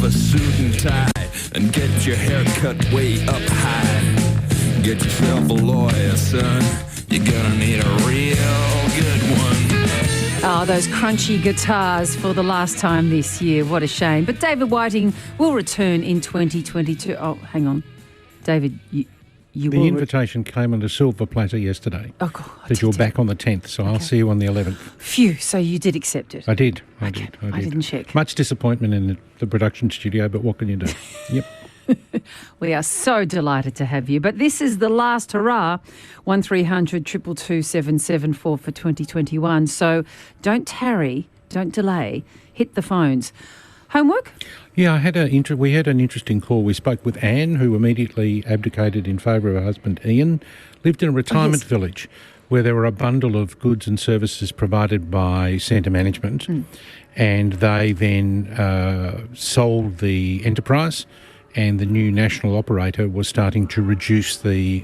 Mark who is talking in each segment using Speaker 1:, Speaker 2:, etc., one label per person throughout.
Speaker 1: a suit and tie and get your hair cut way up high. Get yourself a lawyer, son. You're gonna need a real good one.
Speaker 2: Oh, those crunchy guitars for the last time this year. What a shame. But David Whiting will return in 2022. Oh, hang on. David, you
Speaker 3: The invitation came on a silver platter yesterday.
Speaker 2: Oh, God.
Speaker 3: That you're back on the 10th, so I'll see you on the 11th.
Speaker 2: Phew, so you did accept it?
Speaker 3: I did. I
Speaker 2: didn't check.
Speaker 3: Much disappointment in the production studio, but what can you do? Yep.
Speaker 2: We are so delighted to have you. But this is the last hurrah, 1300 222 774 for 2021. So don't tarry, don't delay, hit the phones. Homework?
Speaker 3: Yeah, we had an interesting call. We spoke with Anne, who immediately abdicated in favour of her husband Ian, lived in a retirement village where there were a bundle of goods and services provided by Centre Management, and they then sold the enterprise, and the new national operator was starting to reduce the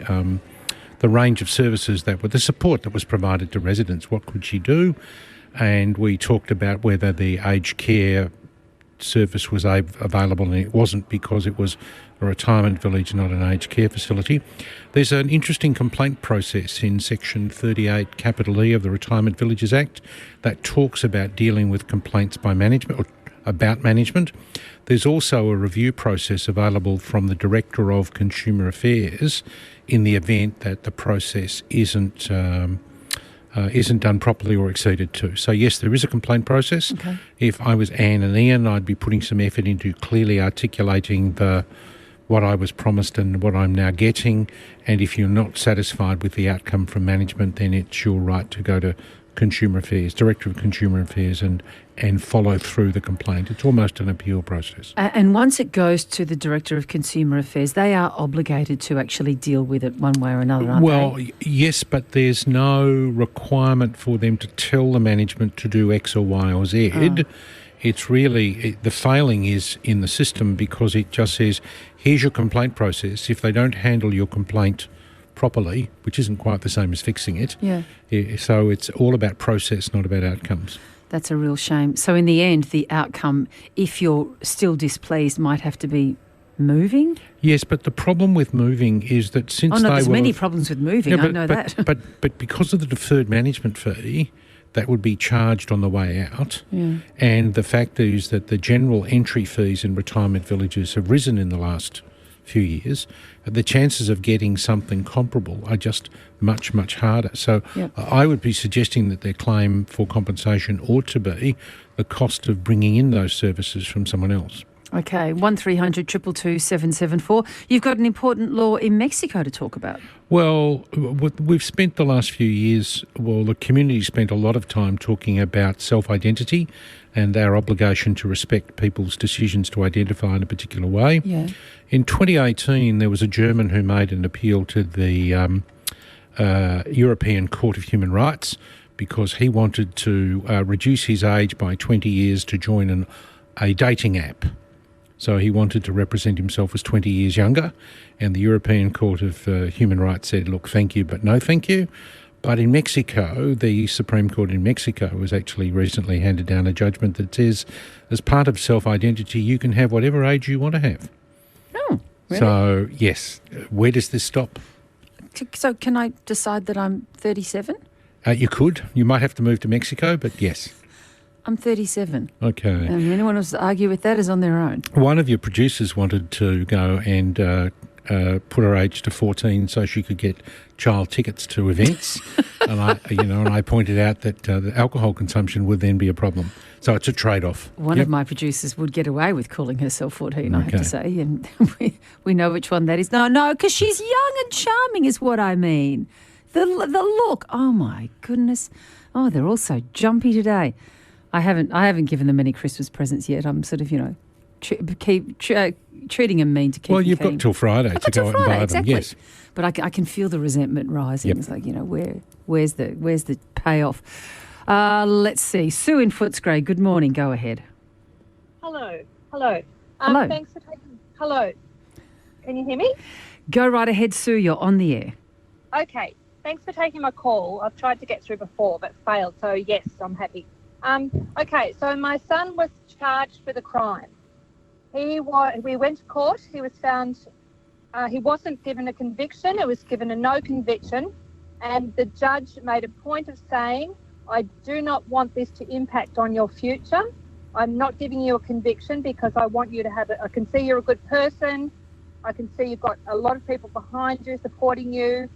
Speaker 3: range of services the support that was provided to residents. What could she do? And we talked about whether the aged care service was available, and it wasn't because it was a retirement village, not an aged care facility. There's an interesting complaint process in Section 38 capital E of the Retirement Villages Act that talks about dealing with complaints by management or about management. There's also a review process available from the Director of Consumer Affairs in the event that the process isn't done properly or acceded to. So yes, there is a complaint process.
Speaker 2: Okay.
Speaker 3: If I was Anne and Ian, I'd be putting some effort into clearly articulating what I was promised and what I'm now getting. And if you're not satisfied with the outcome from management, then it's your right to go to Consumer Affairs, Director of Consumer Affairs, and follow through the complaint. It's almost an appeal process.
Speaker 2: And once it goes to the Director of Consumer Affairs, they are obligated to actually deal with it one way or another, aren't they?
Speaker 3: Yes, but there's no requirement for them to tell the management to do X or Y or Z. Oh. It's really, the failing is in the system because it just says, here's your complaint process. If they don't handle your complaint properly, which isn't quite the same as fixing it.
Speaker 2: Yeah.
Speaker 3: So it's all about process, not about outcomes.
Speaker 2: That's a real shame. So in the end, the outcome, if you're still displeased, might have to be moving?
Speaker 3: Yes, but the problem with moving is that since
Speaker 2: there's many problems with moving, I know that.
Speaker 3: But because of the deferred management fee, that would be charged on the way out.
Speaker 2: Yeah. And
Speaker 3: the fact is that the general entry fees in retirement villages have risen in the last few years. The chances of getting something comparable are just much, much harder. So I would be suggesting that their claim for compensation ought to be the cost of bringing in those services from someone else.
Speaker 2: Okay, 1300 222 774. You've got an important law in Mexico to talk about.
Speaker 3: Well, we've spent the last few years, the community spent a lot of time talking about self-identity and our obligation to respect people's decisions to identify in a particular way.
Speaker 2: Yeah.
Speaker 3: In 2018, there was a German who made an appeal to the European Court of Human Rights because he wanted to reduce his age by 20 years to join a dating app. So he wanted to represent himself as 20 years younger, and the European Court of Human Rights said, look, thank you, but no thank you. But in Mexico, the Supreme Court in Mexico has actually recently handed down a judgment that says, as part of self-identity, you can have whatever age you want to have.
Speaker 2: Oh, really?
Speaker 3: So, yes. Where does this stop?
Speaker 2: So can I decide that I'm 37?
Speaker 3: You could. You might have to move to Mexico, but yes.
Speaker 2: I'm 37.
Speaker 3: Okay.
Speaker 2: And anyone wants to argue with that is on their own.
Speaker 3: One of your producers wanted to go and put her age to 14 so she could get child tickets to events, and I pointed out that the alcohol consumption would then be a problem. So it's a trade-off.
Speaker 2: One of my producers would get away with calling herself 14, I have to say, and we know which one that is. No, because she's young and charming is what I mean. The look, oh my goodness. Oh, they're all so jumpy today. I haven't given them any Christmas presents yet. I'm sort of, treating them mean to keep them
Speaker 3: Well, you've got till Friday to go out and buy them, yes.
Speaker 2: But I can feel the resentment rising. Yep. It's like, where's the payoff? Let's see. Sue in Footscray, good morning. Go ahead.
Speaker 4: Hello.
Speaker 2: Hello.
Speaker 4: Thanks for taking... Hello. Can you hear me?
Speaker 2: Go right ahead, Sue. You're on the air.
Speaker 4: Okay. Thanks for taking my call. I've tried to get through before but failed. So, yes, I'm happy. Okay, so my son was charged with a crime. We went to court. He was found. He wasn't given a conviction. It was given a no conviction, and the judge made a point of saying, "I do not want this to impact on your future. I'm not giving you a conviction because I want you to have it. I can see you're a good person. I can see you've got a lot of people behind you supporting you.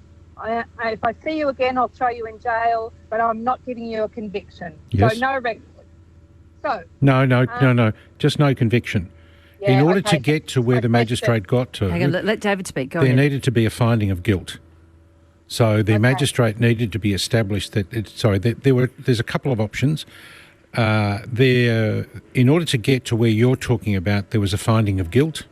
Speaker 4: If I see you again, I'll throw you in jail, but I'm not giving you a conviction."
Speaker 3: Yes.
Speaker 4: So no record. So
Speaker 3: No. Just no conviction.
Speaker 4: yeah,
Speaker 3: In order
Speaker 4: okay.
Speaker 3: to get to where the magistrate got to,
Speaker 2: Hang on, let David speak. Go
Speaker 3: there
Speaker 2: ahead.
Speaker 3: needed to be a finding of guilt. So the magistrate needed to be established that there's a couple of options. In order to get to where you're talking about, there was a finding of guilt.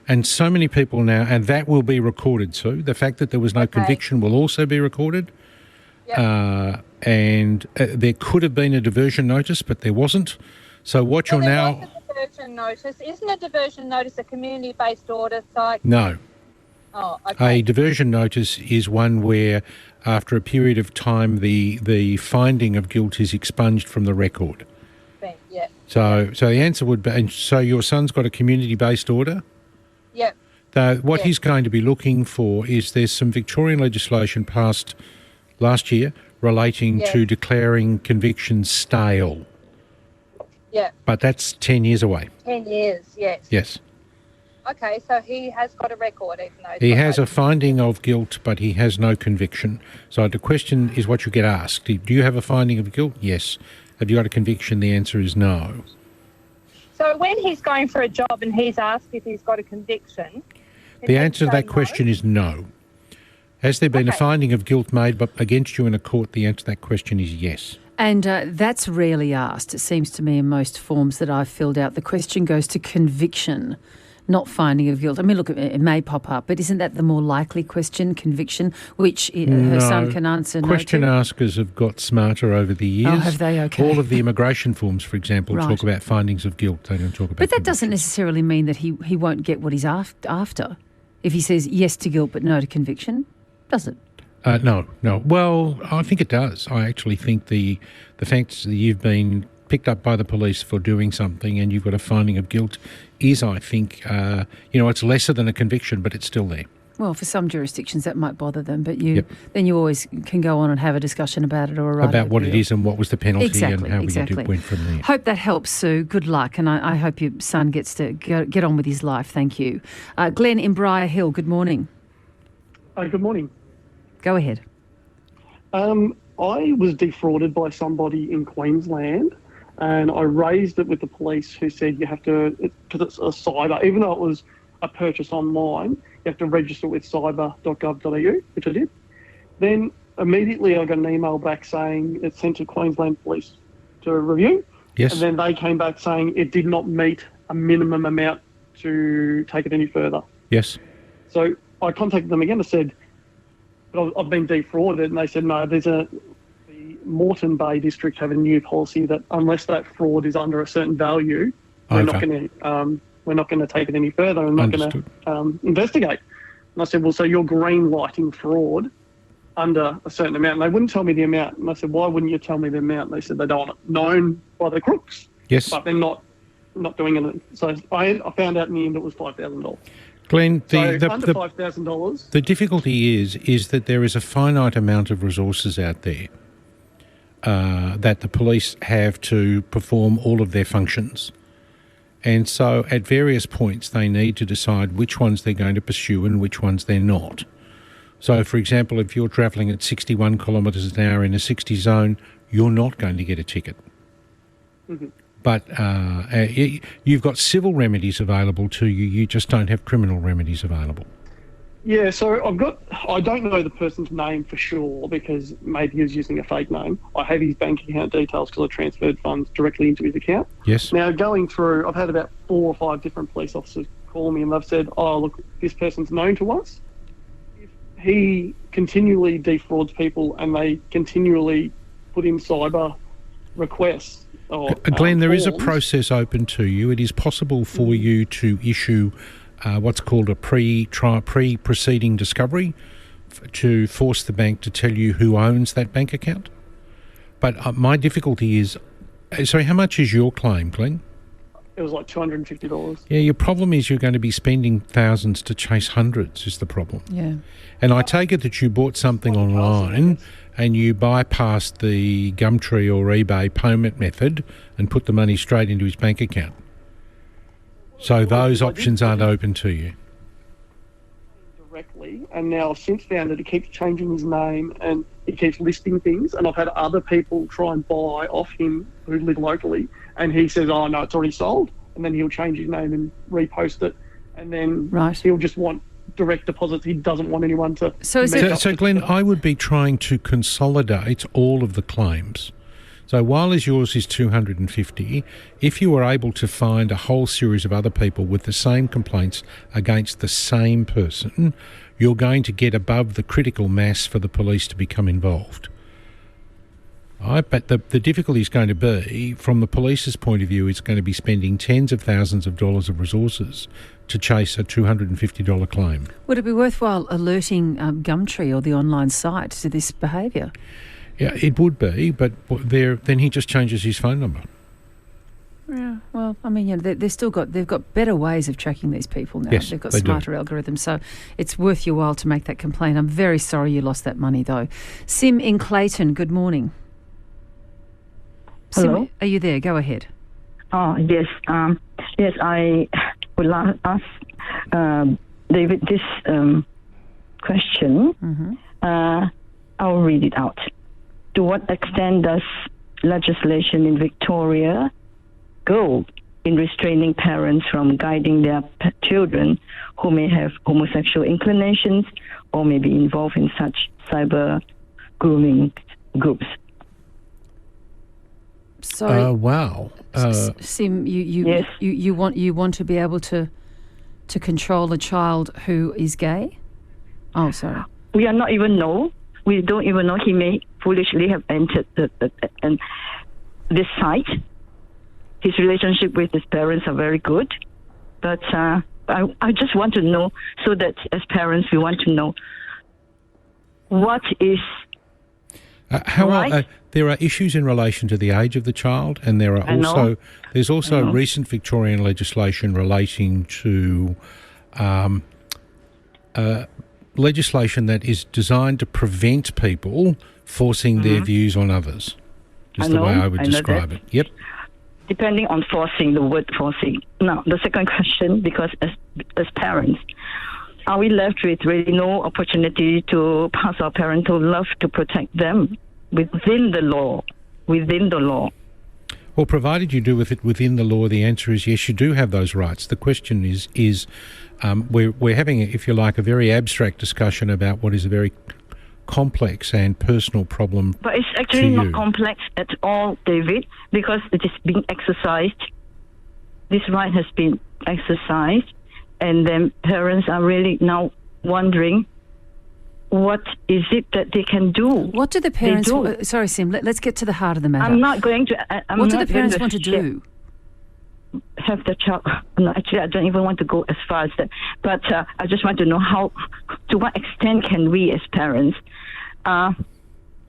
Speaker 3: And so many people now, and that will be recorded too. The fact that there was no conviction will also be recorded.
Speaker 4: Yep.
Speaker 3: There could have been a diversion notice, but there wasn't. So what you're
Speaker 4: There
Speaker 3: now...
Speaker 4: was a diversion notice. Isn't a diversion notice a community-based order? So
Speaker 3: No.
Speaker 4: oh, okay.
Speaker 3: A diversion notice is one where, after a period of time, the finding of guilt is expunged from the record.
Speaker 4: Yeah.
Speaker 3: So the answer would be, and so your son's got a community-based order?
Speaker 4: Yep.
Speaker 3: What he's going to be looking for is there's some Victorian legislation passed last year relating to declaring convictions stale.
Speaker 4: Yeah.
Speaker 3: But that's 10 years away.
Speaker 4: 10 years. Yes.
Speaker 3: Yes.
Speaker 4: Okay, so he has got a record, even though
Speaker 3: He has a finding of guilt, but he has no conviction. So the question is what you get asked. Do you have a finding of guilt? Yes. Have you got a conviction? The answer is no.
Speaker 4: So when he's going for a job and he's asked if he's got a conviction,
Speaker 3: The answer to that question is no. Has there been a finding of guilt made against you in a court? The answer to that question is yes.
Speaker 2: And that's rarely asked, it seems to me, in most forms that I've filled out. The question goes to conviction, not finding of guilt. I mean, look, it may pop up, but isn't that the more likely question, conviction, which her son can answer no
Speaker 3: Question
Speaker 2: to?
Speaker 3: askers have got smarter over the years.
Speaker 2: Oh, have they? Okay.
Speaker 3: All of the immigration forms, for example, talk about findings of guilt. They don't talk about
Speaker 2: But that
Speaker 3: convictions.
Speaker 2: doesn't necessarily mean that he won't get what he's after. If he says yes to guilt but no to conviction, does it?
Speaker 3: No. Well, I think it does. I actually think the fact that you've been picked up by the police for doing something and you've got a finding of guilt is, I think, it's lesser than a conviction, but it's still there.
Speaker 2: Well, for some jurisdictions that might bother them, but then you always can go on and have a discussion about it or a right
Speaker 3: about what it is and what was the penalty and how we went from there.
Speaker 2: Hope that helps, Sue. Good luck, and I hope your son gets to get on with his life. Thank you. Glenn in Briar Hill, good morning.
Speaker 5: Good morning.
Speaker 2: Go ahead.
Speaker 5: I was defrauded by somebody in Queensland, and I raised it with the police, who said you have to, because it's a cyber, even though it was a purchase online, you have to register with cyber.gov.au, which I did. Then immediately I got an email back saying it's sent to Queensland Police to review.
Speaker 3: Yes.
Speaker 5: And then they came back saying it did not meet a minimum amount to take it any further.
Speaker 3: Yes.
Speaker 5: So I contacted them again. I said, but I've been defrauded, and they said no. The Moreton Bay District have a new policy that unless that fraud is under a certain value, we're not going to take it any further and not going to investigate. And I said, well, so you're green lighting fraud under a certain amount, and they wouldn't tell me the amount. And I said, why wouldn't you tell me the amount? And they said they don't want it known by the crooks.
Speaker 3: Yes.
Speaker 5: But they're not doing it. So I found out in the end it was $5,000.
Speaker 3: Glenn,
Speaker 5: under $5,000.
Speaker 3: The difficulty is that there is a finite amount of resources out there that the police have to perform all of their functions. And so at various points they need to decide which ones they're going to pursue and which ones they're not. So, for example, if you're travelling at 61 kilometres an hour in a 60 zone, you're not going to get a ticket. Mm-hmm. But you've got civil remedies available to you. You just don't have criminal remedies available.
Speaker 5: Yeah, so I don't know the person's name for sure because maybe he was using a fake name. I have his bank account details because I transferred funds directly into his account.
Speaker 3: Yes.
Speaker 5: Now, going through, I've had about 4 or 5 different police officers call me and they've said, oh, look, this person's known to us. If he continually defrauds people and they continually put in cyber requests,
Speaker 3: Glenn, there is a process open to you. It is possible for you to issue what's called a pre-proceeding discovery to force the bank to tell you who owns that bank account. But my difficulty is, sorry, how much is your claim, Glenn?
Speaker 5: it was like $250.
Speaker 3: Yeah, your problem is you're going to be spending thousands to chase hundreds is the problem.
Speaker 2: Yeah.
Speaker 3: And I take it that you bought something online and you bypassed the Gumtree or eBay payment method and put the money straight into his bank account. So those options aren't open to you.
Speaker 5: Directly, and now I've since found that he keeps changing his name and he keeps listing things, and I've had other people try and buy off him who live locally, and he says, oh no, it's already sold, and then he'll change his name and repost it, and then he'll just want direct deposits. He doesn't want anyone to...
Speaker 3: So Glenn, I would be trying to consolidate all of the claims. So while yours is 250, if you were able to find a whole series of other people with the same complaints against the same person, you're going to get above the critical mass for the police to become involved. But the difficulty is going to be, from the police's point of view, it's going to be spending tens of thousands of dollars of resources to chase a $250 claim.
Speaker 2: Would it be worthwhile alerting Gumtree or the online site to this behaviour?
Speaker 3: Yeah, it would be, but then he just changes his phone number.
Speaker 2: Yeah, well, I mean, they've got better ways of tracking these people now.
Speaker 3: Yes,
Speaker 2: they've got
Speaker 3: they
Speaker 2: smarter algorithms, so it's worth your while to make that complaint. I'm very sorry you lost that money, though. Sim in Clayton, good morning.
Speaker 6: Hello?
Speaker 2: Sim, are you there? Go ahead.
Speaker 6: Oh, yes. Yes, I would like to ask David this question.
Speaker 2: Mm-hmm.
Speaker 6: I'll read it out. To what extent does legislation in Victoria go in restraining parents from guiding their children who may have homosexual inclinations or may be involved in such cyber grooming groups?
Speaker 2: Sorry.
Speaker 3: Wow.
Speaker 2: Sim,
Speaker 6: Yes.
Speaker 2: you want to be able to control a child who is gay? Oh, sorry.
Speaker 6: We are not even know. We don't even know he may foolishly have entered this site. His relationship with his parents are very good, but I just want to know, so that as parents we want to know what is right.
Speaker 3: There are issues in relation to the age of the child, and there's also recent Victorian legislation relating to legislation that is designed to prevent people forcing their views on others, is the way I would describe it. Yep.
Speaker 6: Depending on forcing, the word forcing. Now, the second question, because as parents, are we left with really no opportunity to pass our parental love to protect them within the law?
Speaker 3: Well, provided you do with it within the law, the answer is yes, you do have those rights. The question is we're having, if you like, a very abstract discussion about what is a very complex and personal problem.
Speaker 6: But it's actually not complex at all, David, because it is being exercised. This right has been exercised, and then parents are really now wondering, what is it that they can do?
Speaker 2: What do the parents... Sorry, Sim, let's get to the heart of the matter.
Speaker 6: I'm not going to...
Speaker 2: What do the parents want to do?
Speaker 6: Have the child... No, actually, I don't even want to go as far as that. But I just want to know to what extent can we as parents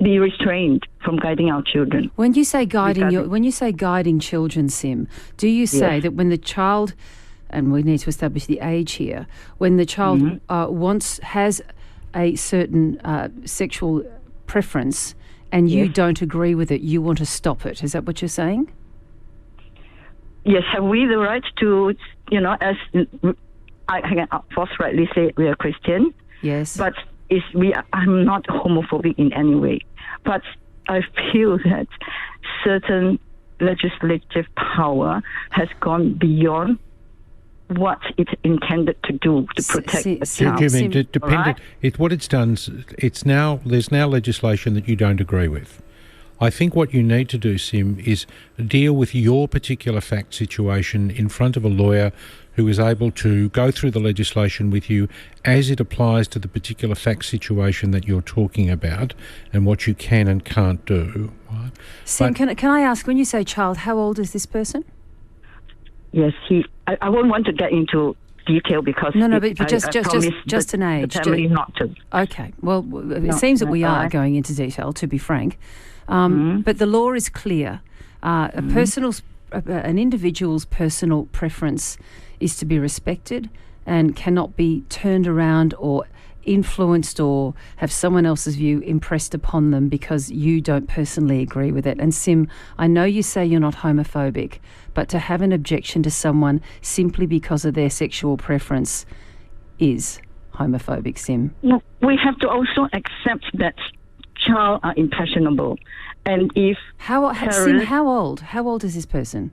Speaker 6: be restrained from guiding our children?
Speaker 2: When you say guiding children, Sim, do you say that when the child... And we need to establish the age here. When the child has a certain sexual preference and you don't agree with it, you want to stop it. Is that what you're saying?
Speaker 6: Yes. Have we the right to, as I can forthrightly say, we are Christian.
Speaker 2: Yes.
Speaker 6: But I'm not homophobic in any way. But I feel that certain legislative power has gone beyond what it's intended to do to protect the child.
Speaker 3: What it's done, there's now legislation that you don't agree with. I think what you need to do, Sim, is deal with your particular fact situation in front of a lawyer who is able to go through the legislation with you as it applies to the particular fact situation that you're talking about and what you can and can't do. Right?
Speaker 2: Sim, can I ask, when you say child, how old is this person?
Speaker 6: Yes, I won't want to get into detail because
Speaker 2: but just an age.
Speaker 6: The family not to.
Speaker 2: Okay. Well, it seems that we are going into detail, to be frank. But the law is clear. A an individual's personal preference is to be respected and cannot be turned around or influenced or have someone else's view impressed upon them because you don't personally agree with it. And Sim, I know you say you're not homophobic, but to have an objection to someone simply because of their sexual preference is homophobic, Sim.
Speaker 6: We have to also accept that child are impressionable. And if
Speaker 2: Sim, how old? How old is this person?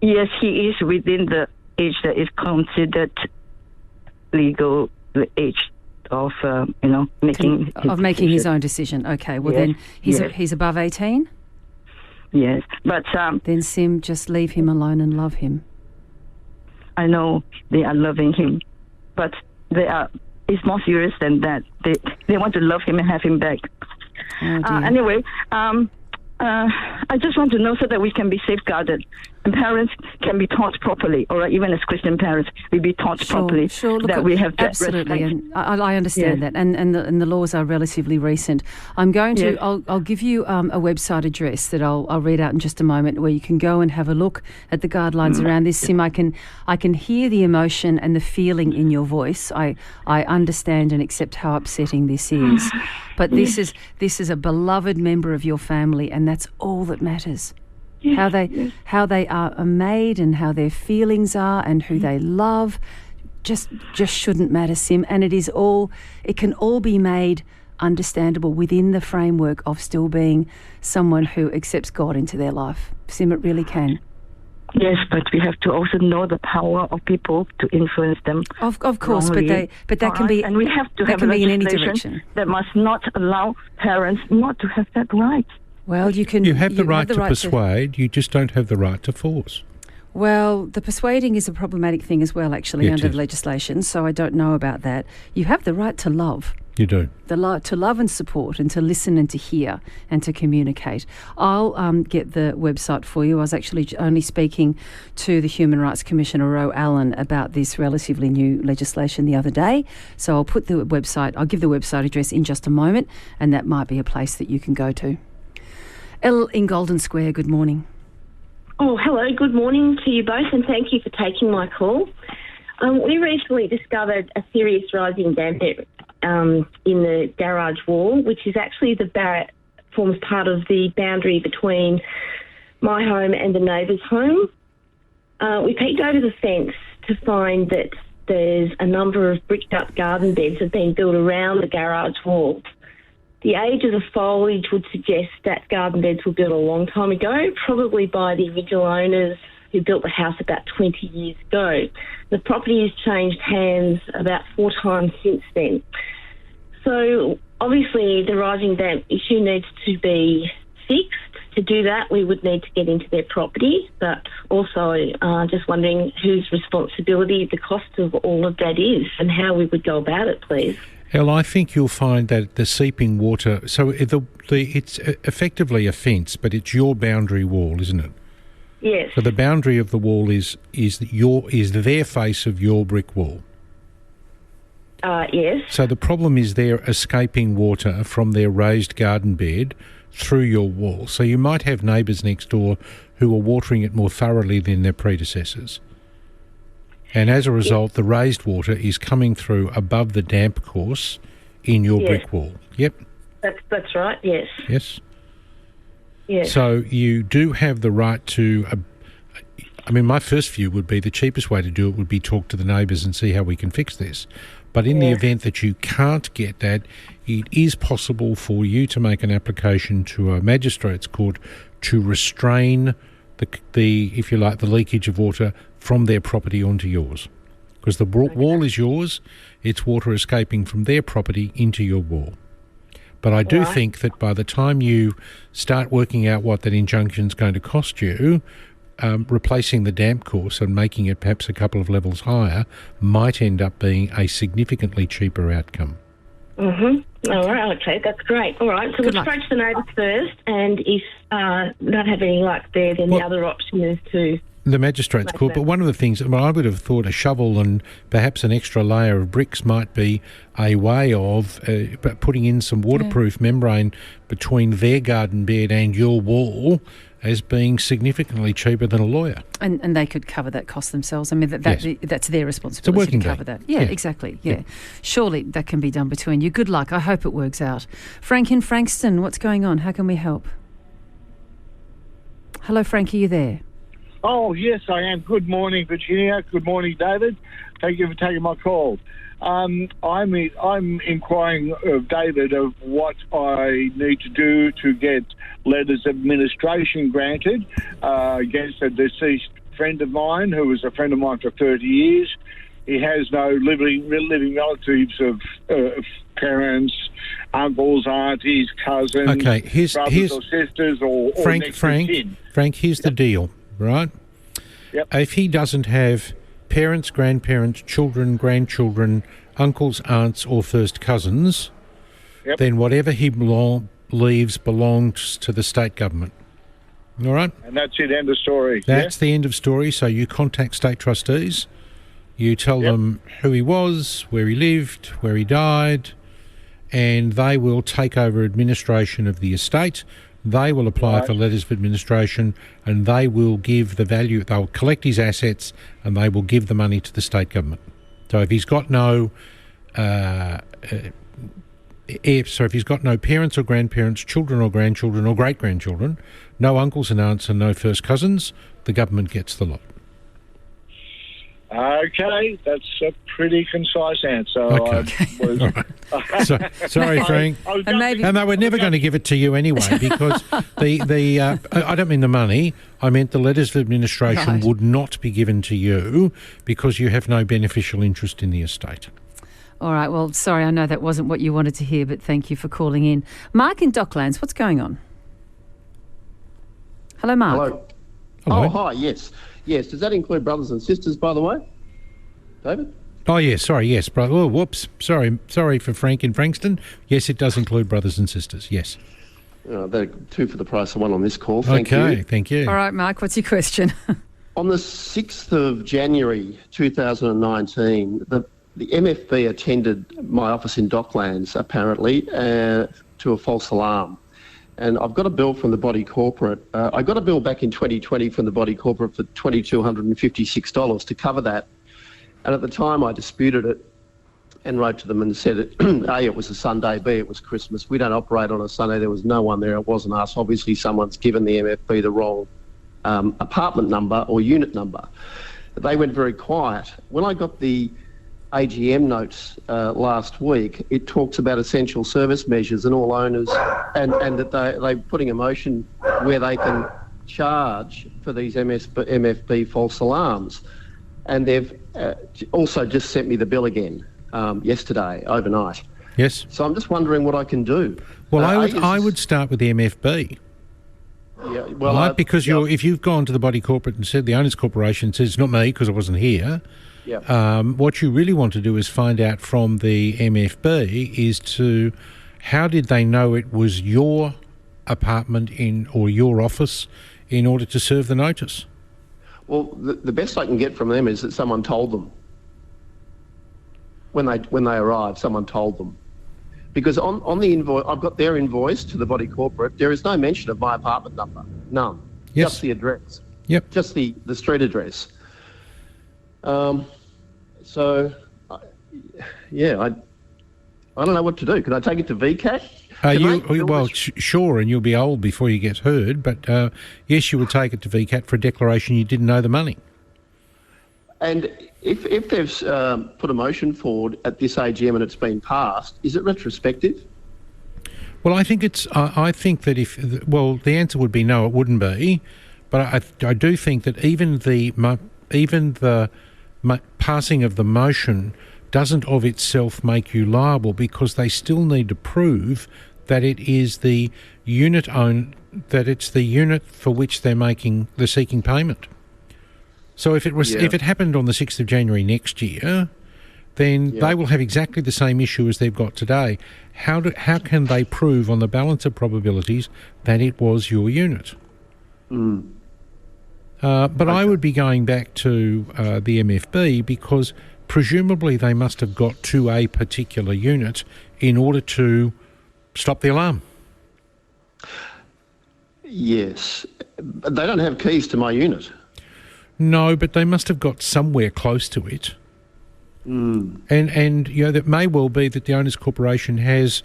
Speaker 6: Yes, he is within the age that is considered legal, the age of making
Speaker 2: his own decision. Okay, well then he's above 18.
Speaker 6: Yes, but
Speaker 2: then Sim, just leave him alone and love him.
Speaker 6: I know they are loving him, but it's more serious than that. They want to love him and have him back.
Speaker 2: Oh,
Speaker 6: anyway, I just want to know so that we can be safeguarded and parents can be taught properly, or even as Christian parents, we be taught properly that we have that
Speaker 2: absolutely,
Speaker 6: respect.
Speaker 2: and I understand that, and the laws are relatively recent. I'm going to I'll give you a website address that I'll read out in just a moment, where you can go and have a look at the guidelines around this. Sim, I can hear the emotion and the feeling in your voice. I understand and accept how upsetting this is, but this is a beloved member of your family, and that's all that matters. How they are made and how their feelings are and who they love just shouldn't matter, Sim. And it can all be made understandable within the framework of still being someone who accepts God into their life. Sim, it really can.
Speaker 6: Yes, but we have to also know the power of people to influence them.
Speaker 2: Of course, wrongly. but that can be,
Speaker 6: and we have to have
Speaker 2: can
Speaker 6: a
Speaker 2: be in any
Speaker 6: legislation
Speaker 2: direction
Speaker 6: that must not allow parents not to have that right.
Speaker 2: Well, you
Speaker 3: have the right to persuade, you just don't have the right to force.
Speaker 2: Well, the persuading is a problematic thing as well, actually, under the legislation, so I don't know about that. You have the right to love.
Speaker 3: You do.
Speaker 2: To love and support and to listen and to hear and to communicate. I'll get the website for you. I was actually only speaking to the Human Rights Commissioner, Ro Allen, about this relatively new legislation the other day. So I'll give the website address in just a moment, and that might be a place that you can go to. Elle in Golden Square, good morning.
Speaker 7: Oh, hello. Good morning to you both, and thank you for taking my call. We recently discovered a serious rising damp in the garage wall, which is actually forms part of the boundary between my home and the neighbour's home. We peeked over the fence to find that there's a number of bricked-up garden beds that have been built around the garage wall. The age of the foliage would suggest that garden beds were built a long time ago, probably by the original owners who built the house about 20 years ago. The property has changed hands about 4 times since then. So obviously the rising damp issue needs to be fixed. To do that, we would need to get into their property, but also just wondering whose responsibility the cost of all of that is and how we would go about it, please.
Speaker 3: Elle, I think you'll find that the seeping water, so it's effectively a fence, but it's your boundary wall, isn't it?
Speaker 7: Yes.
Speaker 3: So the boundary of the wall is their face of your brick wall.
Speaker 7: Yes.
Speaker 3: So the problem is they're escaping water from their raised garden bed through your wall. So you might have neighbours next door who are watering it more thoroughly than their predecessors. And as a result, the raised water is coming through above the damp course in your brick wall. Yep.
Speaker 7: That's right, yes.
Speaker 3: Yes.
Speaker 7: Yes.
Speaker 3: So you do have the right to... my first view would be the cheapest way to do it would be talk to the neighbours and see how we can fix this. But in the event that you can't get that, it is possible for you to make an application to a magistrate's court to restrain the if you like, the leakage of water from their property onto yours. Because the wall is yours, it's water escaping from their property into your wall. But I do think that by the time you start working out what that injunction's going to cost you, replacing the damp course and making it perhaps a couple of levels higher might end up being a significantly cheaper outcome.
Speaker 7: Mm-hmm. All right, okay, that's great. All right, so we'll approach the neighbours first, and if not have any luck there, then the other option is to...
Speaker 3: The Magistrates Court, but one of the things, well, I would have thought a shovel and perhaps an extra layer of bricks might be a way of putting in some waterproof membrane between their garden bed and your wall as being significantly cheaper than a lawyer.
Speaker 2: And they could cover that cost themselves. I mean, that's their responsibility
Speaker 3: it's a working
Speaker 2: to cover
Speaker 3: day.
Speaker 2: that. Yeah, exactly. Yeah. Surely that can be done between you. Good luck. I hope it works out. Frank in Frankston, what's going on? How can we help? Hello, Frank, are you there?
Speaker 8: Oh, yes, I am. Good morning, Virginia. Good morning, David. Thank you for taking my call. I'm inquiring of David of what I need to do to get letters of administration granted against a deceased friend of mine who was a friend of mine for 30 years. He has no living relatives of parents, uncles, aunties, cousins, brothers or sisters, or next of kin.
Speaker 3: Frank, here's the deal, right?
Speaker 8: Yep.
Speaker 3: If he doesn't have parents, grandparents, children, grandchildren, uncles, aunts, or first cousins, then whatever he leaves belongs to the state government. All right?
Speaker 8: And that's it, end of story.
Speaker 3: That's the end of story. So you contact state trustees, you tell them who he was, where he lived, where he died, and they will take over administration of the estate. They will apply for letters of administration, and they will give the value. They'll collect his assets, and they will give the money to the state government. So if he's got no, if he's got no parents or grandparents, children or grandchildren or great grandchildren, no uncles and aunts, and no first cousins, the government gets the lot.
Speaker 8: Okay, that's a pretty concise answer.
Speaker 3: Okay. Sorry, Frank. And they were never going to give it to you anyway, because I don't mean the money, I meant the letters of administration would not be given to you because you have no beneficial interest in the estate.
Speaker 2: All right, well, sorry, I know that wasn't what you wanted to hear, but thank you for calling in. Mark in Docklands, what's going on? Hello, Mark.
Speaker 9: Hello.
Speaker 3: Hello.
Speaker 9: Oh, hi, yes. Yes, does that include brothers and sisters, by the way, David?
Speaker 3: Oh, yes, sorry, yes, brother. Oh, whoops, sorry for Frank in Frankston. Yes, it does include brothers and sisters, yes.
Speaker 9: They're two for the price of one on this call, thank you.
Speaker 3: Okay, thank you.
Speaker 2: All right, Mark, what's your question?
Speaker 9: On the 6th of January 2019, the MFB attended my office in Docklands, apparently, to a false alarm. And I've got a bill from the body corporate. I got a bill back in 2020 from the body corporate for $2,256 to cover that. And at the time I disputed it and wrote to them and said, A, it was a Sunday, B, it was Christmas. We don't operate on a Sunday. There was no one there. It wasn't us. Obviously someone's given the MFB the wrong apartment number or unit number. They went very quiet. When I got the AGM notes last week, it talks about essential service measures and all owners, and that they're putting a motion where they can charge for these MFB false alarms. And they've also just sent me the bill again yesterday, overnight.
Speaker 3: Yes.
Speaker 9: So I'm just wondering what I can do.
Speaker 3: Well, I would start with the MFB.
Speaker 9: Yeah, well,
Speaker 3: because if you've gone to the body corporate and said the owners corporation says it's not me because I wasn't here.
Speaker 9: Yeah.
Speaker 3: What you really want to do is find out from the MFB is how did they know it was your apartment or your office in order to serve the notice?
Speaker 9: Well, the best I can get from them is that someone told them. When they arrived, someone told them. Because on the invoice, I've got their invoice to the body corporate, there is no mention of my apartment number. None.
Speaker 3: Yes.
Speaker 9: Just the address.
Speaker 3: Yep.
Speaker 9: Just the street address. So, I don't know what to do. Can I take it to VCAT?
Speaker 3: Sure, and you'll be old before you get heard, but yes, you would take it to VCAT for a declaration you didn't know the money.
Speaker 9: And if they've put a motion forward at this AGM and it's been passed, is it retrospective?
Speaker 3: Well, I think I think that the answer would be no, it wouldn't be, but I do think that even the passing of the motion doesn't of itself make you liable, because they still need to prove that it is the unit that it's the unit for which they're seeking payment. So if it happened on the 6th of January next year, then they will have exactly the same issue as they've got today. How can they prove on the balance of probabilities that it was your unit? But I would be going back to the MFB because presumably they must have got to a particular unit in order to stop the alarm.
Speaker 9: Yes. But they don't have keys to my unit.
Speaker 3: No, but they must have got somewhere close to it. And you know, that may well be that the Owners Corporation has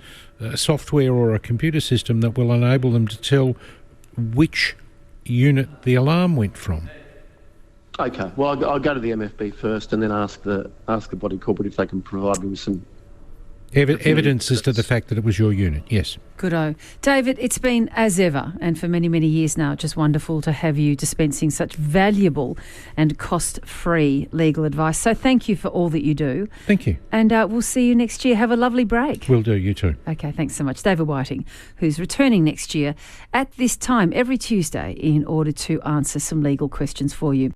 Speaker 3: software or a computer system that will enable them to tell which unit the alarm went from.
Speaker 9: Okay. Well, I'll go to the MFB first and then ask the body corporate if they can provide me with some
Speaker 3: evidence as to the fact that it was your unit, yes.
Speaker 2: Good-o. David, it's been, as ever, and for many, many years now, just wonderful to have you dispensing such valuable and cost-free legal advice. So thank you for all that you do.
Speaker 3: Thank you.
Speaker 2: And we'll see you next year. Have a lovely break.
Speaker 3: Will do, you too.
Speaker 2: Okay, thanks so much. David Whiting, who's returning next year at this time every Tuesday in order to answer some legal questions for you.